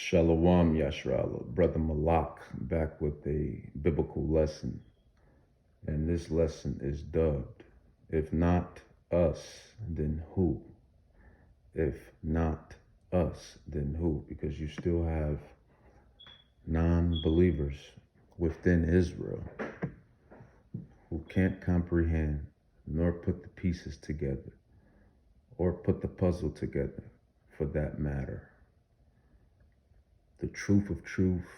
Shalom Yashrala, Brother Malak, back with a biblical lesson. And this lesson is dubbed, If Not Us, Then Who? If Not Us, Then Who? Because you still have non-believers within Israel who can't comprehend nor put the pieces together or put the puzzle together for that matter. The truth of truth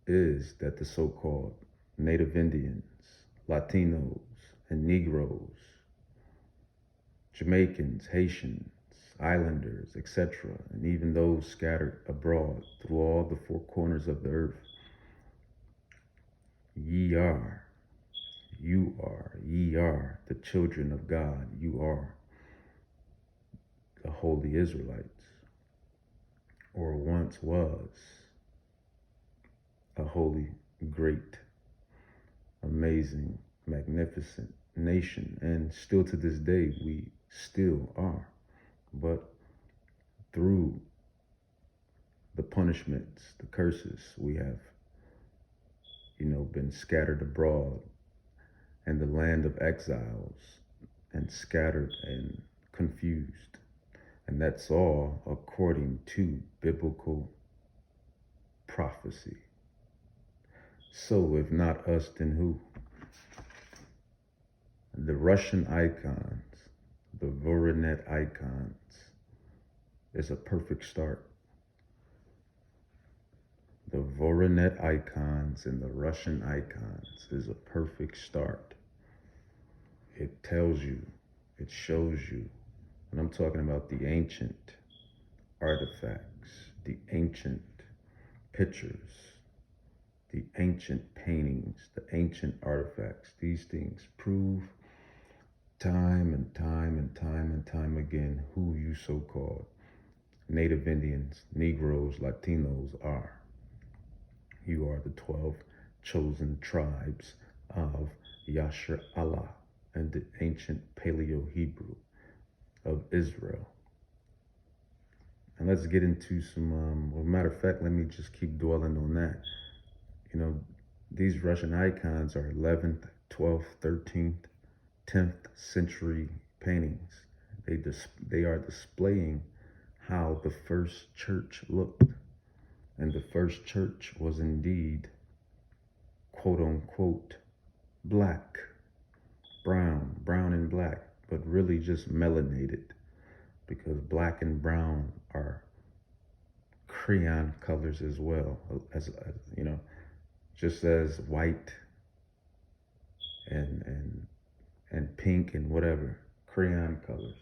is that the so-called Native Indians, Latinos, and Negroes, Jamaicans, Haitians, Islanders, etc., and even those scattered abroad through all the four corners of the earth, ye are, you are, ye are the children of God. You are the holy Israelites, or once was a holy, great, amazing, magnificent nation, and still to this day we still are. But through the punishments, the curses, we have, been scattered abroad in the land of exiles and scattered and confused. And that's all according to biblical prophecy. So if not us, then who? The Russian icons, the Voronet icons, is a perfect start. The Voronet icons and the Russian icons is a perfect start. It tells you, it shows you, and I'm talking about the ancient artifacts, the ancient pictures, the ancient paintings, the ancient artifacts. These things prove time and time and time and time again who you so-called Native Indians, Negroes, Latinos are. You are the 12 chosen tribes of Yasher Allah and the ancient Paleo-Hebrew of Israel. And let's get into some, well, matter of fact, let me just keep dwelling on that. These Russian icons are 11th, 12th, 13th, 10th century paintings. They are displaying how the first church looked. And the first church was indeed, quote unquote, black, brown and black, but really just melanated, because black and brown are crayon colors as well, as just as white and pink and whatever, crayon colors.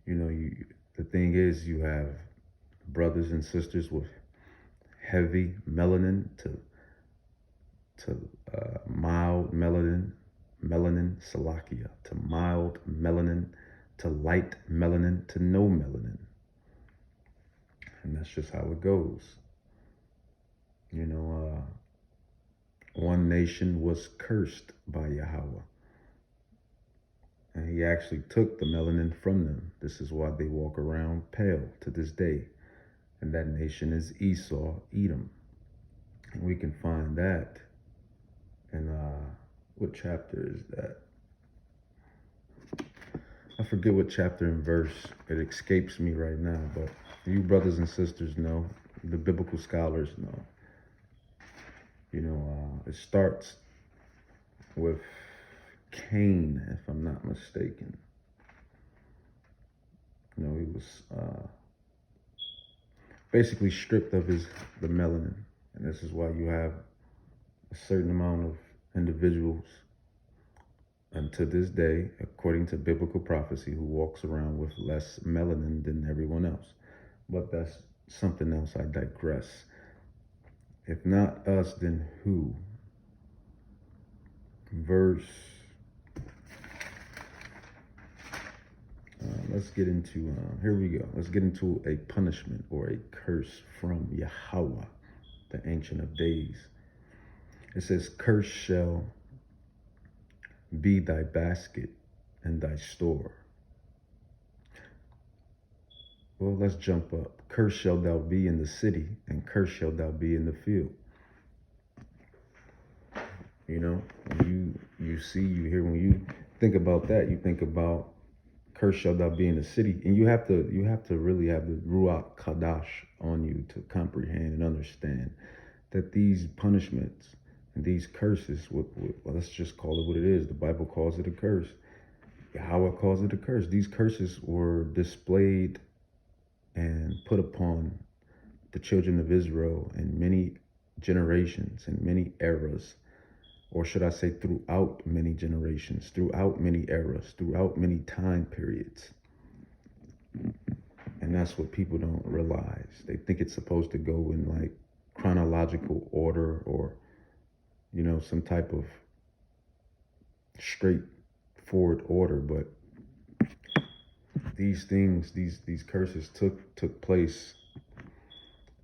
The thing is, you have brothers and sisters with heavy melanin to mild melanin salakia, to mild melanin, to light melanin, to no melanin. And that's just how it goes. One nation was cursed by Yahweh, and he actually took the melanin from them. This is why they walk around pale to this day. And that nation is Esau, Edom. And we can find that in, what chapter is that? I forget what chapter and verse. It escapes me right now, but you brothers and sisters know, the biblical scholars know. It starts with Cain, if I'm not mistaken. He was basically stripped of the melanin. And this is why you have a certain amount of individuals, and to this day, according to biblical prophecy, who walks around with less melanin than everyone else. But that's something else. I digress. If not us, then who? Verse, let's get into, here we go. Let's get into a punishment or a curse from Yahweh, the Ancient of Days. It says, curse shall be thy basket and thy store. Well, let's jump up. Cursed shalt thou be in the city, and cursed shalt thou be in the field. You know, you see, you hear, when you think about that, you think about cursed shalt thou be in the city, and you have to really have the ruach kadash on you to comprehend and understand that these punishments and these curses, well, let's just call it what it is. The Bible calls it a curse. Yahweh calls it a curse. These curses were displayed and put upon the children of Israel in many generations and many eras, or should I say throughout many generations, throughout many eras, throughout many time periods. And that's what people don't realize. They think it's supposed to go in like chronological order, or, some type of straightforward order. But these things, these curses took place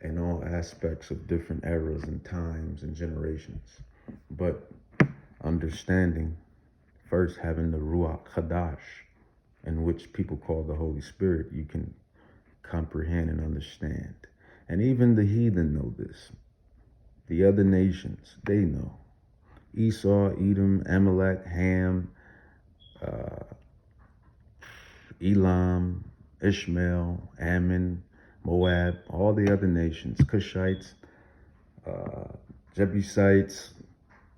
in all aspects of different eras and times and generations. But understanding, first having the Ruach Hadash, in which people call the Holy Spirit, you can comprehend and understand. And even the heathen know this. The other nations, they know. Esau, Edom, Amalek, Ham, Elam, Ishmael, Ammon, Moab, all the other nations, Cushites, Jebusites,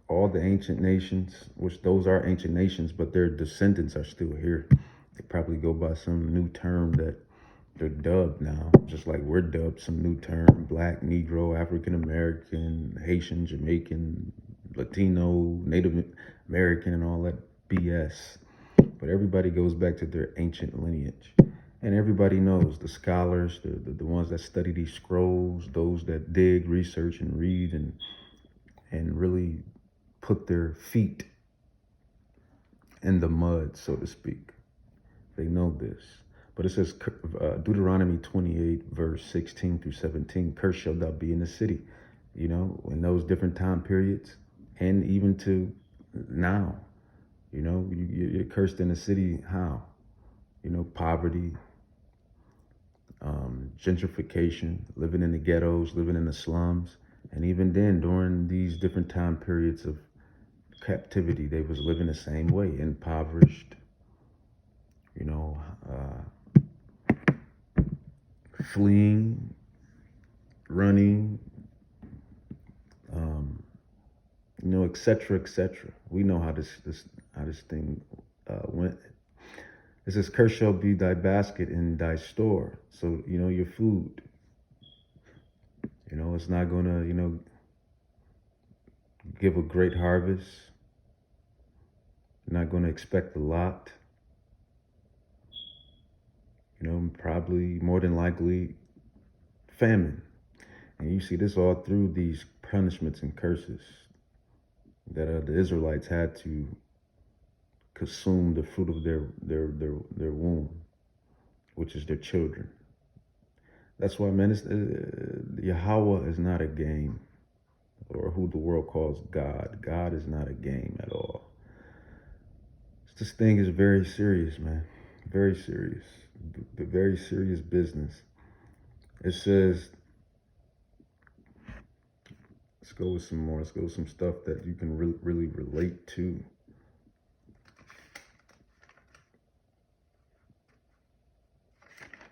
all the ancient nations, which those are ancient nations, but their descendants are still here. They probably go by some new term that they're dubbed now, just like we're dubbed some new term: Black, Negro, African American, Haitian, Jamaican, Latino, Native American, and all that BS. But everybody goes back to their ancient lineage. And everybody knows, the scholars, the ones that study these scrolls, those that dig, research, and read, and really put their feet in the mud, so to speak. They know this. But it says, Deuteronomy 28, verse 16 through 17, cursed shalt thou be in the city. In those different time periods, and even to now, you're cursed in the city. How? Poverty, gentrification, living in the ghettos, living in the slums. And even then, during these different time periods of captivity, they was living the same way, impoverished, fleeing, running, etc., etc. We know how this thing went. It says, "Cursed shall be thy basket in thy store." So your food. It's not gonna give a great harvest. You're not gonna expect a lot. Probably more than likely famine. And you see this all through these punishments and curses that the Israelites had to consume the fruit of their womb, which is their children. That's why, man, Yahweh is not a game, or who the world calls God. God is not a game at all. This thing is very serious, man. Very serious. The very serious business. It says, let's go with some more. Let's go with some stuff that you can really relate to.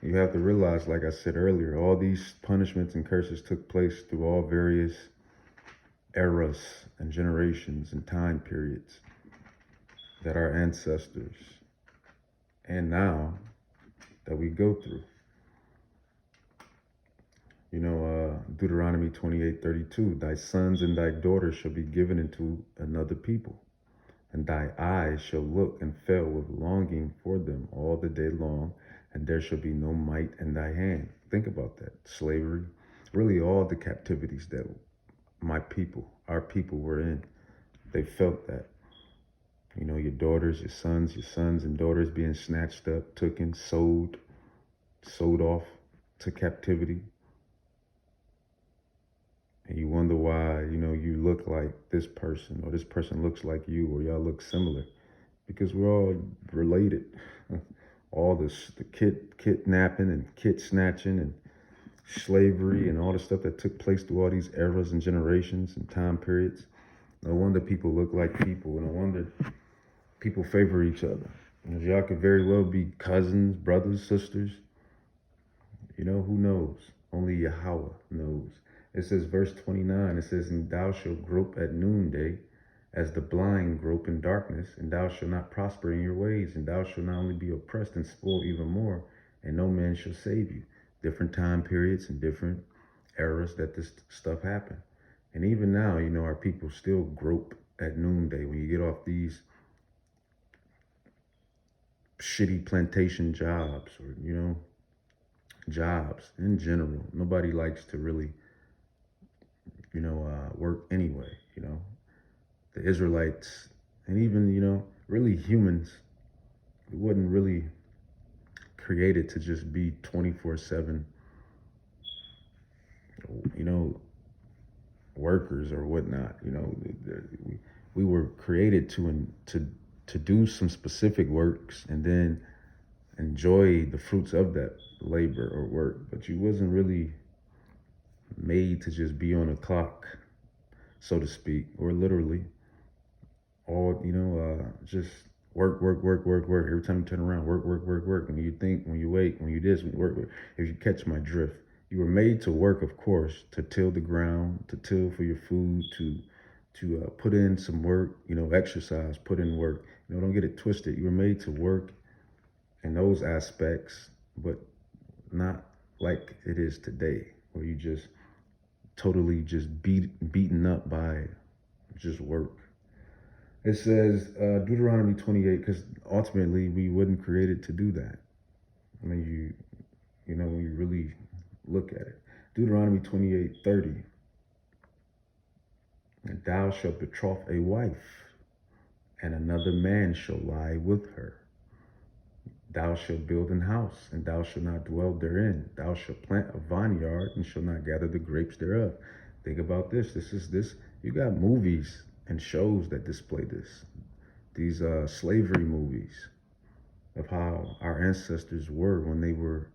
You have to realize, like I said earlier, all these punishments and curses took place through all various eras and generations and time periods that our ancestors, and now, that we go through. Deuteronomy 28:32, thy sons and thy daughters shall be given into another people, and thy eyes shall look and fail with longing for them all the day long, and there shall be no might in thy hand. Think about that. Slavery, really all the captivities that our people were in, they felt that. Your daughters, your sons and daughters being snatched up, taken, sold off to captivity. And you wonder why, you look like this person, or this person looks like you, or y'all look similar. Because we're all related. all this, the kidnapping and kid snatching and slavery and all the stuff that took place through all these eras and generations and time periods. No wonder people look like people. No wonder people favor each other. Y'all could very well be cousins, brothers, sisters. Who knows? Only Yahweh knows. It says, verse 29, it says, and thou shalt grope at noonday, as the blind grope in darkness, and thou shalt not prosper in your ways, and thou shalt not only be oppressed and spoiled even more, and no man shall save you. Different time periods and different eras that this stuff happened. And even now, our people still grope at noonday when you get off these shitty plantation jobs or, jobs in general. Nobody likes to really, work anyway, The Israelites and even, really humans, it wasn't really created to just be 24/7, workers or whatnot. We were created to do some specific works and then enjoy the fruits of that labor or work. But you wasn't really made to just be on a clock, so to speak, or literally, all just work. Every time you turn around, work. When you think, when you wait, when you this, when you work. If you catch my drift, you were made to work, of course, to till the ground, to till for your food, to put in some work, exercise, put in work. Don't get it twisted. You were made to work in those aspects, but not like it is today, where you just totally just beaten up by just work. It says Deuteronomy 28, because ultimately we wasn't created to do that. When when you really look at it. Deuteronomy 28:30. And thou shalt betroth a wife, and another man shall lie with her. Thou shalt build an house, and thou shalt not dwell therein. Thou shalt plant a vineyard, and shalt not gather the grapes thereof. Think about this. This. You got movies and shows that display this. These slavery movies of how our ancestors were when they were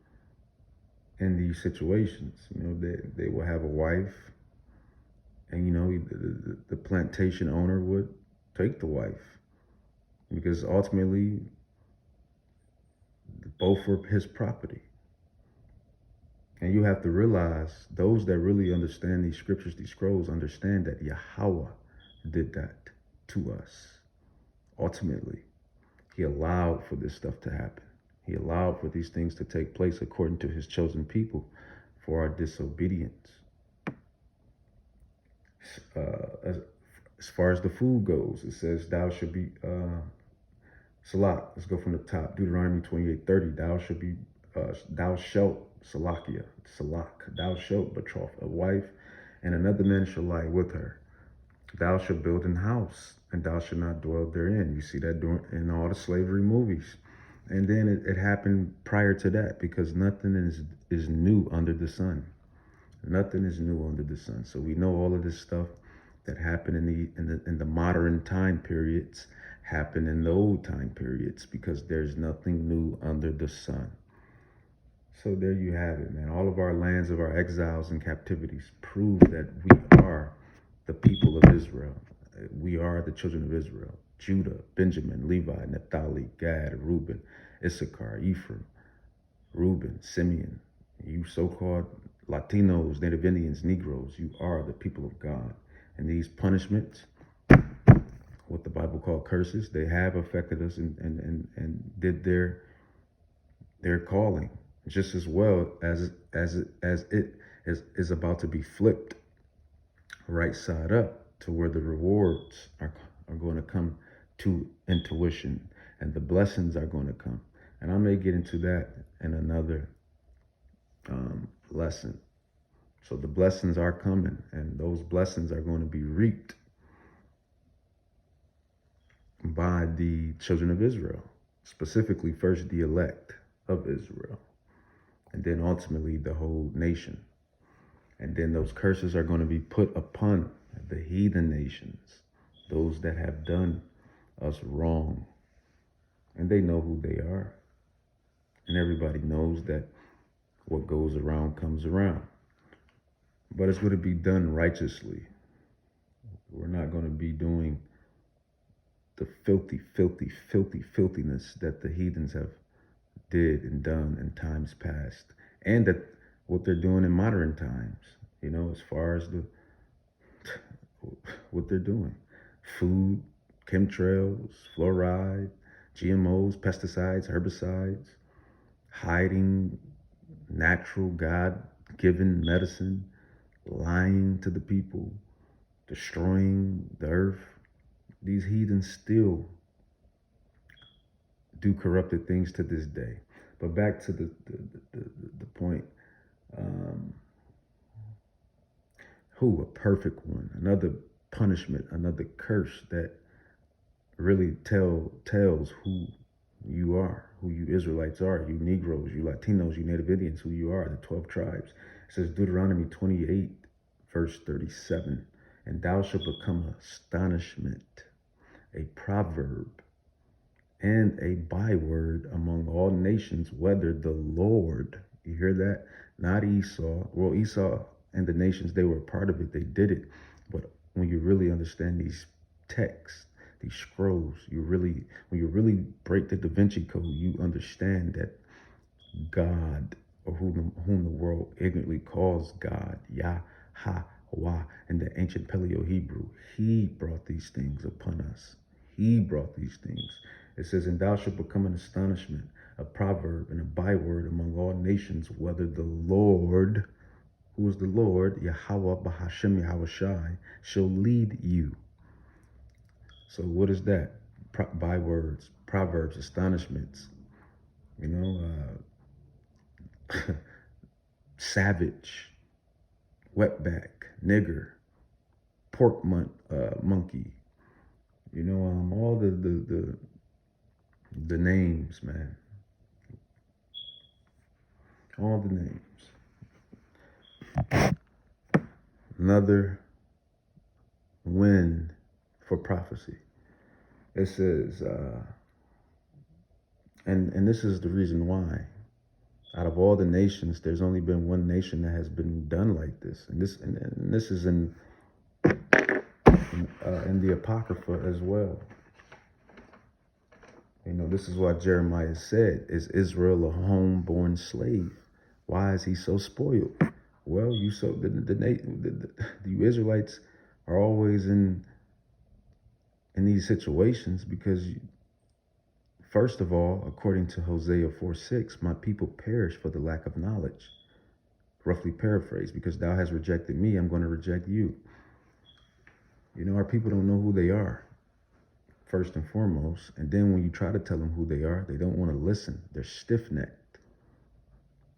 in these situations. They will have a wife, and the plantation owner would take the wife, because ultimately both were his property. And you have to realize, those that really understand these scriptures, these scrolls, understand that Yahweh did that to us. Ultimately, he allowed for this stuff to happen. He allowed for these things to take place according to his chosen people for our disobedience. As far as the food goes, it says, thou should be, Salak, let's go from the top. Deuteronomy 28:30, thou shalt, Salakia, Salak, thou shalt betroth a wife, and another man shall lie with her. Thou shalt build an house, and thou shalt not dwell therein. You see that in all the slavery movies. And then it happened prior to that, because nothing is new under the sun. Nothing is new under the sun. So we know all of this stuff that happened in the modern time periods happened in the old time periods, because there's nothing new under the sun. So there you have it, man. All of our lands of our exiles and captivities prove that we are the people of Israel. We are the children of Israel. Judah, Benjamin, Levi, Naphtali, Gad, Reuben, Issachar, Ephraim, Reuben, Simeon. You so-called Latinos, Native Indians, Negroes, you are the people of God. And these punishments, what the Bible called curses, they have affected us and did their calling, just as well as it is about to be flipped right side up, to where the rewards are going to come to intuition, and the blessings are going to come. And I may get into that in another lesson. So the blessings are coming, and those blessings are going to be reaped by the children of Israel, specifically first the elect of Israel, and then ultimately the whole nation. And then those curses are going to be put upon the heathen nations, those that have done us wrong. And they know who they are. And everybody knows that what goes around comes around. But it's going to be done righteously. We're not going to be doing the filthiness that the heathens have did and done in times past, and that what they're doing in modern times. As far as the what they're doing, food, chemtrails, fluoride, GMOs, pesticides, herbicides, hiding natural God-given medicine, lying to the people, destroying the earth. These heathens still do corrupted things to this day. But back to the point. Um, a perfect one? Another punishment, another curse that really tells who you are, who you Israelites are, you Negroes, you Latinos, you Native Indians, who you are, the 12 tribes. It says Deuteronomy 28, verse 37, and thou shalt become astonishment, a proverb, and a byword among all nations, whether the Lord, you hear that? Not Esau. Well, Esau and the nations, they were a part of it, they did it. But when you really understand these texts, these scrolls, when you really break the Da Vinci Code, you understand that God, or whom the world ignorantly calls God, Yahweh, in the ancient Paleo-Hebrew, he brought these things upon us. He brought these things. It says, and thou shalt become an astonishment, a proverb, and a byword among all nations, whether the Lord, who is the Lord, Yahweh Bahashem Yahushai, shall lead you. So what is that? Bywords, proverbs, astonishments, savage, wetback, nigger, pork monkey, all the names, man, all the names. Another win for prophecy. It says, and this is the reason why. Out of all the nations, there's only been one nation that has been done like this, and this is in the Apocrypha as well. This is what Jeremiah said: "Is Israel a homeborn slave? Why is he so spoiled?" Well, you Israelites are always in these situations because, first of all, according to Hosea 4:6, my people perish for the lack of knowledge. Roughly paraphrased, because thou hast rejected me, I'm going to reject you. Our people don't know who they are, first and foremost. And then when you try to tell them who they are, they don't want to listen. They're stiff-necked.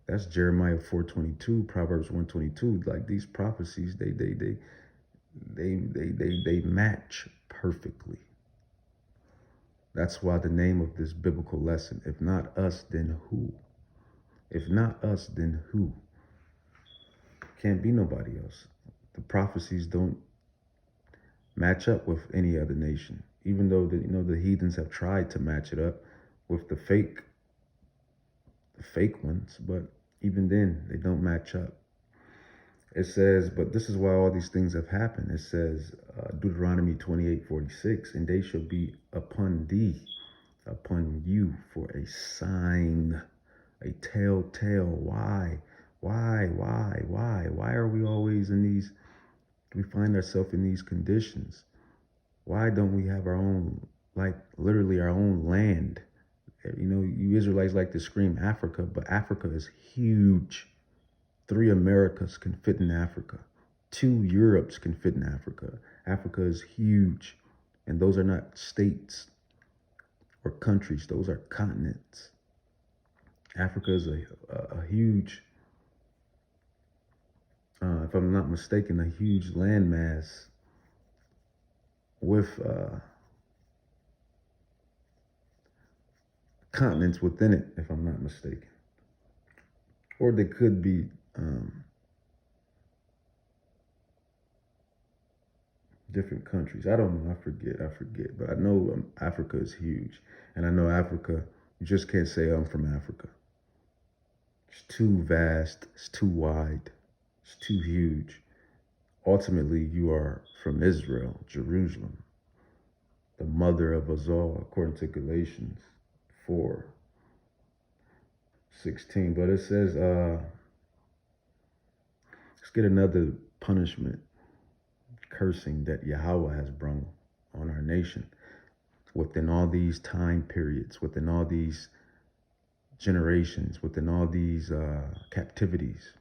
That's Jeremiah 4:22, Proverbs 1:22. Like, these prophecies, they match perfectly. That's why the name of this biblical lesson, if not us, then who? If not us, then who? Can't be nobody else. The prophecies don't match up with any other nation, even though the heathens have tried to match it up with the fake ones, but even then they don't match up. It says, but this is why all these things have happened. It says, Deuteronomy 28:46, and they shall be upon thee, upon you, for a sign, a telltale. Why are we always in these, we find ourselves in these conditions? Why don't we have our own, like literally our own land? You Israelites like to scream Africa, but Africa is huge. 3 Americas can fit in Africa. 2 Europes can fit in Africa. Africa is huge. And those are not states or countries. Those are continents. Africa is a huge, if I'm not mistaken, a huge landmass with continents within it, if I'm not mistaken. Or they could be different countries. I don't know. I forget. But I know Africa is huge. And I know Africa, you just can't say I'm from Africa. It's too vast, it's too wide, it's too huge. Ultimately, you are from Israel, Jerusalem, the mother of us all, according to Galatians 4:16. But it says, let's get another punishment, cursing that Yahweh has brought on our nation within all these time periods, within all these generations, within all these captivities.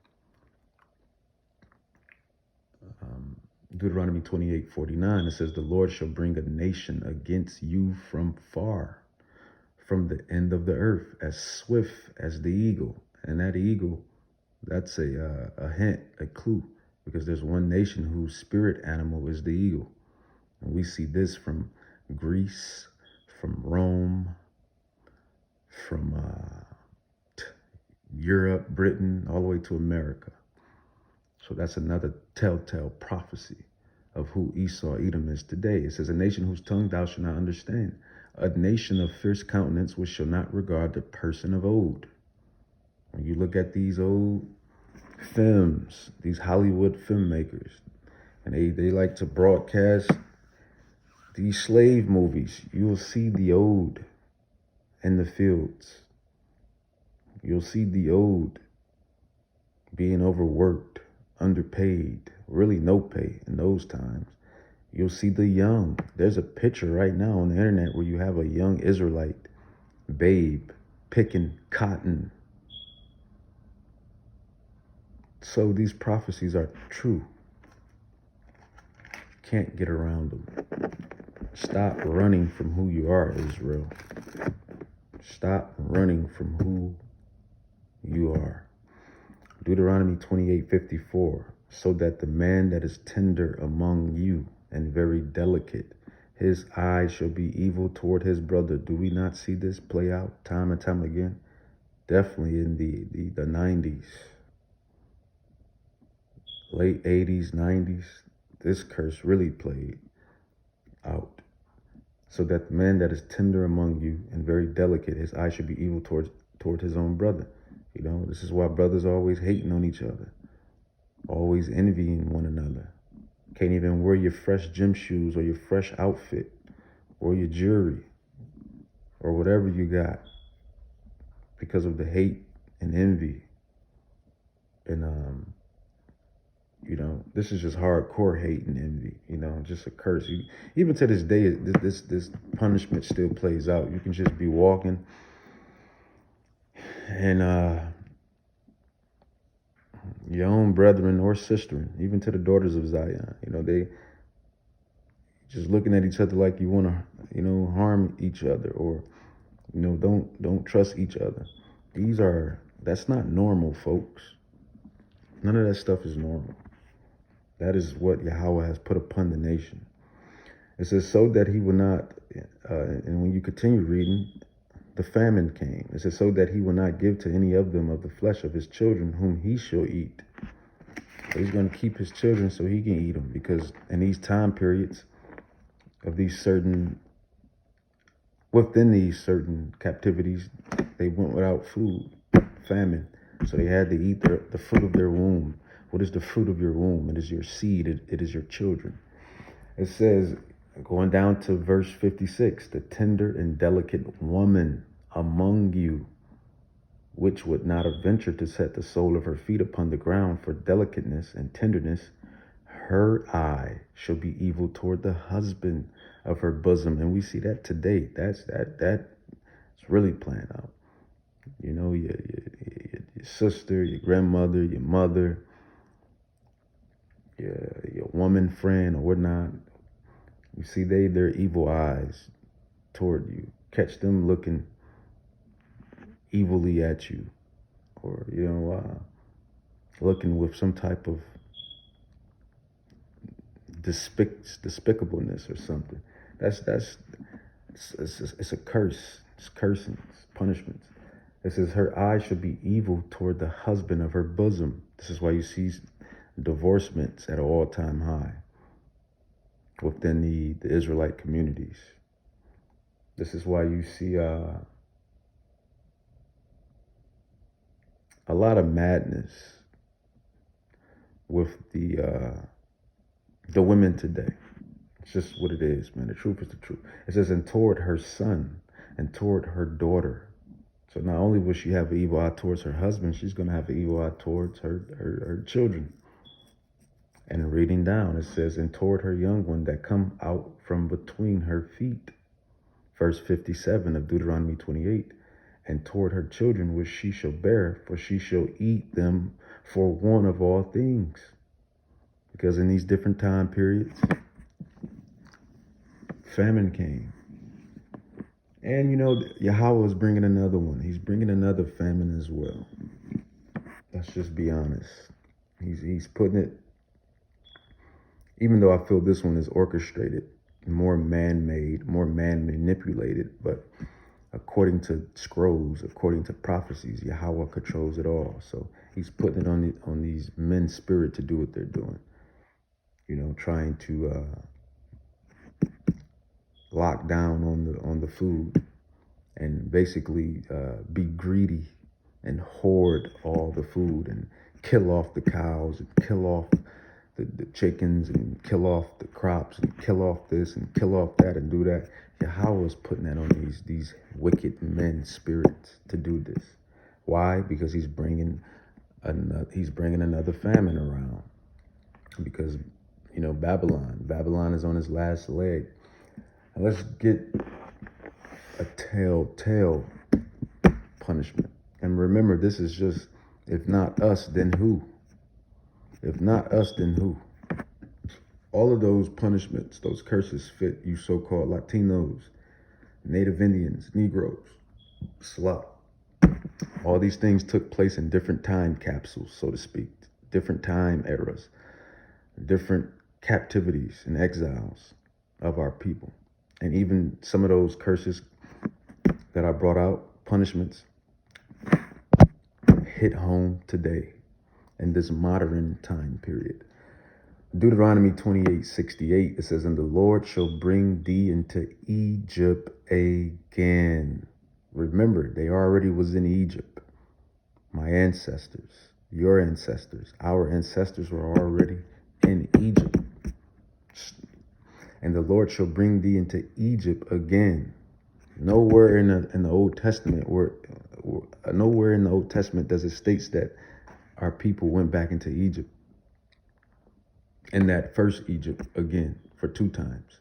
Deuteronomy 28:49, it says, the Lord shall bring a nation against you from far, from the end of the earth, as swift as the eagle. And that eagle, that's a hint, a clue, because there's one nation whose spirit animal is the eagle. And we see this from Greece, from Rome, from Europe, Britain, all the way to America. So that's another telltale prophecy of who Esau, Edom is today. It says, a nation whose tongue thou shalt not understand, a nation of fierce countenance which shall not regard the person of old. When you look at these old films, these Hollywood filmmakers, and they like to broadcast these slave movies, you'll see the old in the fields. You'll see the old being overworked, underpaid, really no pay in those times. You'll see the young. There's a picture right now on the internet where you have a young Israelite babe picking cotton. So these prophecies are true. Can't get around them. Stop running from who you are, Israel. Stop running from who you are. Deuteronomy 28:54, so that the man that is tender among you and very delicate, his eye shall be evil toward his brother. Do we not see this play out time and time again? Definitely in the 90s, late 80s, 90s, this curse really played out. So that the man that is tender among you and very delicate, his eye should be evil toward his own brother. You know, this is why brothers are always hating on each other, always envying one another. Can't even wear your fresh gym shoes or your fresh outfit or your jewelry or whatever you got because of the hate and envy. And, you know, this is just hardcore hate and envy, you know, just a curse. Even to this day, this punishment still plays out. You can just be walking and your own brethren or sister, even to the daughters of Zion, you know, they just looking at each other like you want to, you know, harm each other, or, you know, don't trust each other. That's not normal, folks. None of that stuff is normal. That is what Yahweh has put upon the nation. It says, so that he will not, and when you continue reading, the famine came. It says, so that he will not give to any of them of the flesh of his children whom he shall eat. So he's going to keep his children so he can eat them, because in these time periods of within these certain captivities, they went without food, famine. So they had to eat the fruit of their womb. What is the fruit of your womb? It is your seed. It is your children. It says, going down to verse 56, the tender and delicate woman among you, which would not have ventured to set the sole of her feet upon the ground for delicateness and tenderness, her eye shall be evil toward the husband of her bosom. And we see that today. That's really playing out. You know, your sister, your grandmother, your mother, your woman friend or whatnot. You see, their evil eyes toward you. Catch them looking evilly at you, or, you know, looking with some type of despicableness or something. It's a curse. It's cursing. It's punishment. It says her eye should be evil toward the husband of her bosom. This is why you see divorcements at an all-time high within the Israelite communities. This is why you see a lot of madness with the women today. It's just what it is, man. The truth is the truth. It says, and toward her son and toward her daughter. So not only will she have an evil eye towards her husband, she's going to have an evil eye towards her children. And reading down, it says, and toward her young one that come out from between her feet. Verse 57 of Deuteronomy 28. And toward her children which she shall bear, for she shall eat them for one of all things. Because in these different time periods, famine came. And Yahweh is bringing another one. He's bringing another famine as well. Let's just be honest. He's putting it, even though I feel this one is orchestrated, more man-made, more man-manipulated, but according to scrolls, according to prophecies, Yahweh controls it all. So he's putting it on these men's spirit to do what they're doing. Trying to lock down on the food and basically be greedy and hoard all the food and kill off the cows and kill off the chickens and kill off the crops and kill off this and kill off that and do that. Yahweh is putting that on these wicked men's spirits to do this. Why? Because he's bringing another famine around. Because Babylon is on his last leg. And let's get a telltale punishment. And remember, this is just, if not us, then who? If not us, then who? All of those punishments, those curses fit you so-called Latinos, Native Indians, Negroes, Slav. All these things took place in different time capsules, so to speak, different time eras, different captivities and exiles of our people. And even some of those curses that I brought out, punishments, hit home today in this modern time period. Deuteronomy 28:68, it says, and the Lord shall bring thee into Egypt again. Remember, they already was in Egypt. My ancestors, your ancestors, our ancestors were already in Egypt. And the Lord shall bring thee into Egypt again. Nowhere in the Old Testament, nowhere in the Old Testament does it states that our people went back into Egypt. In that first Egypt again for two times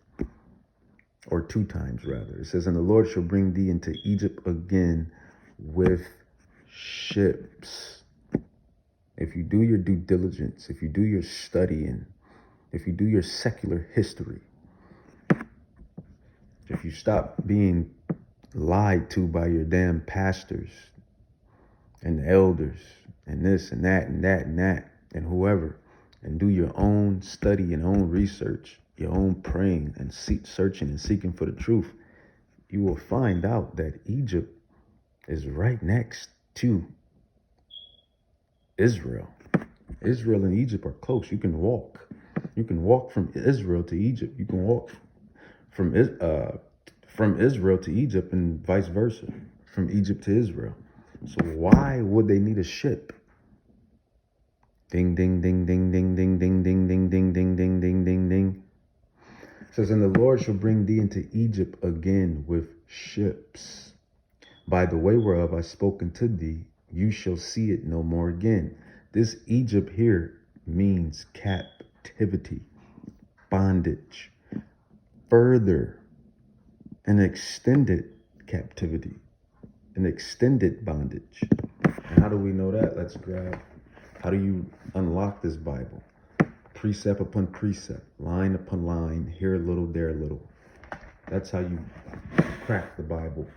rather. It says, and the Lord shall bring thee into Egypt again with ships. If you do your due diligence, if you do your studying, if you do your secular history, if you stop being lied to by your damn pastors and elders and this and that and that and that and whoever, and do your own study and own research, your own praying and searching and seeking for the truth, you will find out that Egypt is right next to Israel. Israel and Egypt are close. You can walk. You can walk from Israel to Egypt. You can walk from Israel to Egypt and vice versa, from Egypt to Israel. So why would they need a ship? Ding, ding, ding, ding, ding, ding, ding, ding, ding, ding, ding, ding, ding, ding, ding. It says, and the Lord shall bring thee into Egypt again with ships. By the way whereof I spoken to thee, you shall see it no more again. This Egypt here means captivity, bondage, further, an extended captivity, an extended bondage. And how do we know that? Let's grab. How do you unlock this Bible? Precept upon precept, line upon line, here a little, there a little. That's how you crack the Bible.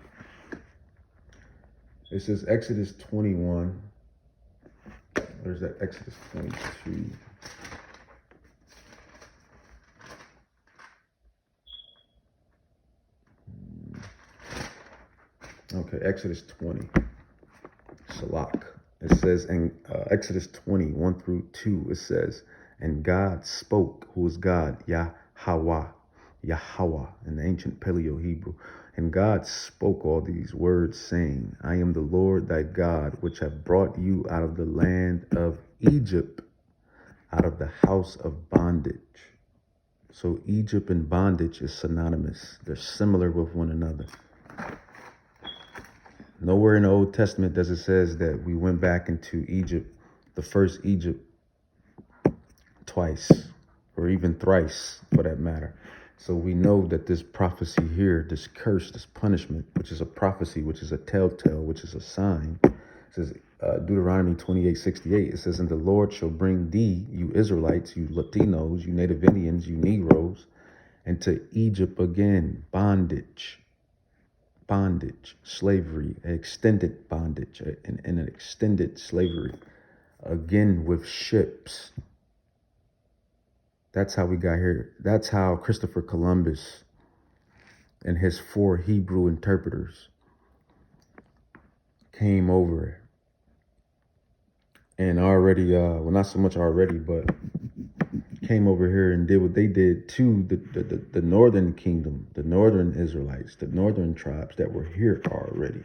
It says Exodus 21. Where's that? Exodus 22. Okay, Exodus 20. Salak. It says in Exodus 20:1-2, it says, and God spoke, who is God? Yahweh in the ancient Paleo Hebrew. And God spoke all these words, saying, I am the Lord thy God, which have brought you out of the land of Egypt, out of the house of bondage. So Egypt and bondage is synonymous. They're similar with one another. Nowhere in the Old Testament does it says that we went back into Egypt, the first Egypt, twice, or even thrice for that matter. So we know that this prophecy here, this curse, this punishment, which is a prophecy, which is a telltale, which is a sign, it says Deuteronomy 28:68, it says, and the Lord shall bring thee, you Israelites, you Latinos, you Native Indians, you Negroes, into Egypt again, bondage, slavery, extended bondage, and an extended slavery, again with ships. That's how we got here. That's how Christopher Columbus and his 4 Hebrew interpreters came over. And already, well, not so much already, but came over here and did what they did to the northern kingdom, the northern Israelites, the northern tribes that were here already.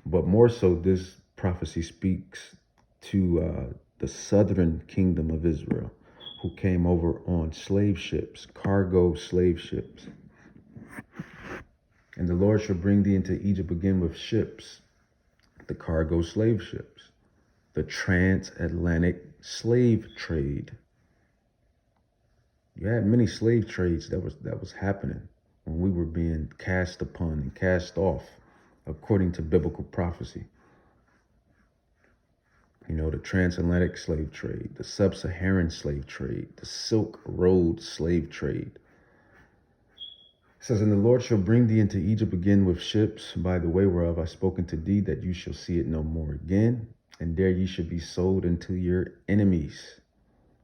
But more so, this prophecy speaks to the southern kingdom of Israel, who came over on slave ships, cargo slave ships. And the Lord shall bring thee into Egypt again with ships, the cargo slave ships, the transatlantic slave trade. You had many slave trades that was happening when we were being cast upon and cast off according to biblical prophecy. You know, the transatlantic slave trade, the sub-Saharan slave trade, the Silk Road slave trade. It says, and the Lord shall bring thee into Egypt again with ships, by the way whereof I spoke unto thee, that you shall see it no more again. And there ye shall be sold unto your enemies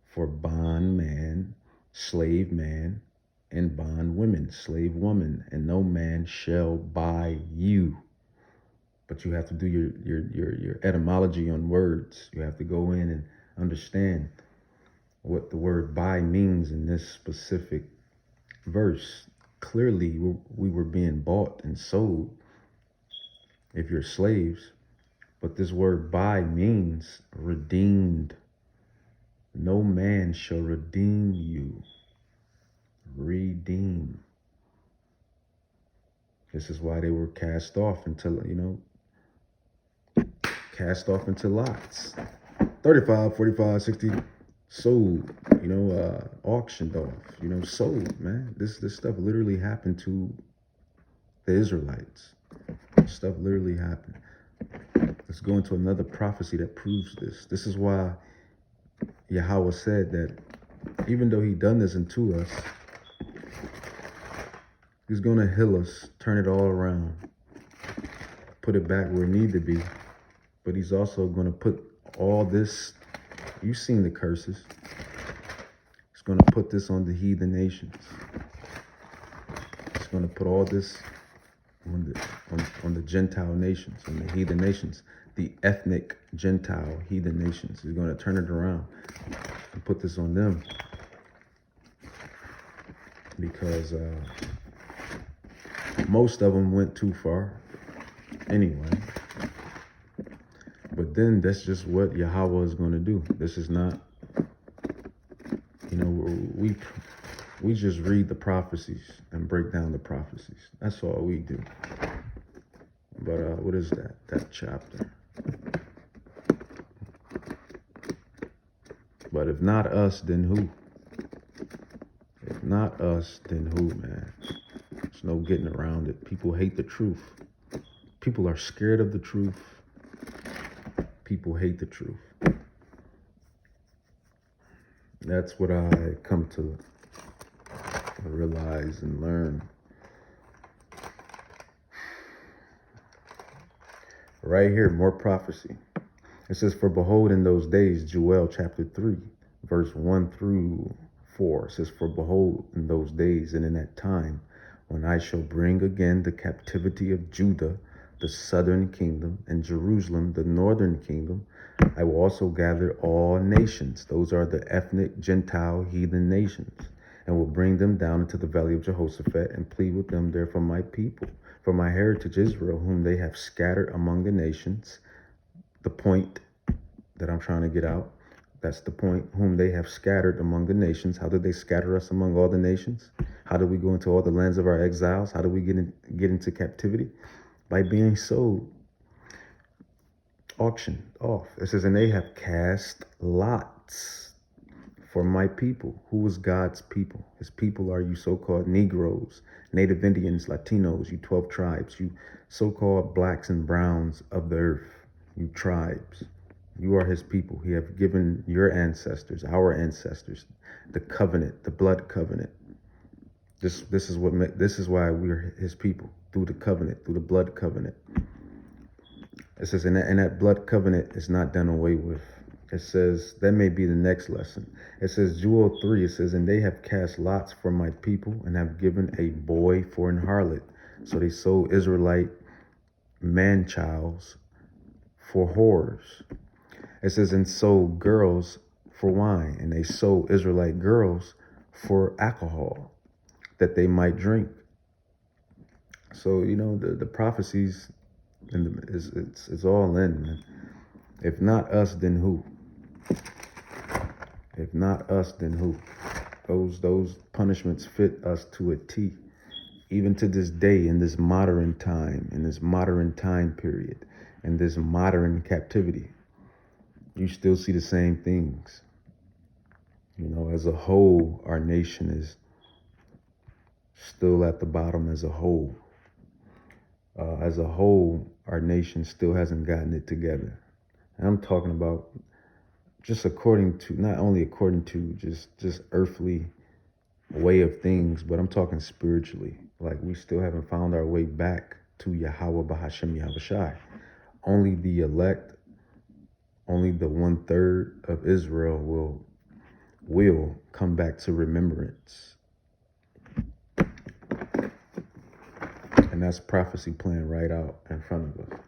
for bondman, slave man, and bondwoman, slave woman, and no man shall buy you. But you have to do your etymology on words. You have to go in and understand what the word buy means in this specific verse. Clearly, we were being bought and sold if you're slaves. But this word buy means redeemed. No man shall redeem you. Redeem. This is why they were cast off into, cast off into lots. 35, 45, 60, sold, auctioned off, sold, man. This stuff literally happened to the Israelites. This stuff literally happened. Let's go into another prophecy that proves this. This is why Yahweh said that even though he done this unto us, he's going to heal us, turn it all around, put it back where it need to be. But he's also going to put all this, you've seen the curses. He's going to put this on the heathen nations. He's going to put all this on the Gentile nations, on the heathen nations, the ethnic Gentile heathen nations. He's going to turn it around and put this on them. Because most of them went too far anyway. But then that's just what Yahweh is going to do. This is not, we just read the prophecies and break down the prophecies. That's all we do. But what is that? That chapter. But if not us, then who? If not us, then who, man? There's no getting around it. People hate the truth. People are scared of the truth. People hate the truth. That's what I come to realize and learn. Right here, more prophecy. It says, for behold, in those days, Joel chapter 3, verse 1 through 4. It says, for behold, in those days and in that time, when I shall bring again the captivity of Judah, the southern kingdom, and Jerusalem, the northern kingdom, I will also gather all nations. Those are the ethnic Gentile heathen nations, and will bring them down into the valley of Jehoshaphat and plead with them there for my people. for my heritage Israel, whom they have scattered among the nations. The point that I'm trying to get out, that's the point, whom they have scattered among the nations. How did they scatter us among all the nations? How did we go into all the lands of our exiles? How did we get into captivity? By being sold, auctioned off. It says, and they have cast lots for my people. Who was God's people? His people are you so-called Negroes, Native Indians, Latinos, you 12 tribes, you so-called blacks and browns of the earth, you tribes. You are his people. He have given your ancestors, our ancestors, the covenant, the blood covenant. This is why we're his people, through the covenant, through the blood covenant. It says, and that blood covenant is not done away with. It says, that may be the next lesson. It says, Jewel 3, it says, and they have cast lots for my people and have given a boy for an harlot. So they sold Israelite man-childs for whores. It says, and sold girls for wine, and they sold Israelite girls for alcohol that they might drink. So, the prophecies, it's all in, man. If not us, then who? If not us, then who? Those punishments fit us to a T. Even to this day, in this modern time, in this modern time period, in this modern captivity, you still see the same things. As a whole, our nation is still at the bottom as a whole. As a whole, our nation still hasn't gotten it together. And I'm talking about just not only according to just earthly way of things, but I'm talking spiritually. Like, we still haven't found our way back to Yahweh Bahashem Yahushai. Only the elect, only the 1/3 of Israel will come back to remembrance. And that's prophecy playing right out in front of us.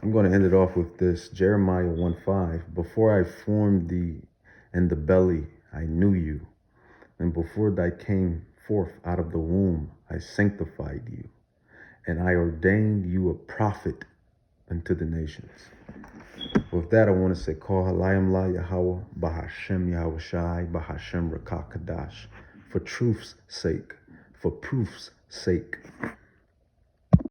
I'm going to end it off with this. Jeremiah 1:5. Before I formed thee in the belly, I knew you. And before thy came forth out of the womb, I sanctified you. And I ordained you a prophet unto the nations. With that, I want to say, Call Halayim La Yahweh, Bahashem Yahushai, Bahashem Rakah Kadash, for truth's sake, for proof's sake.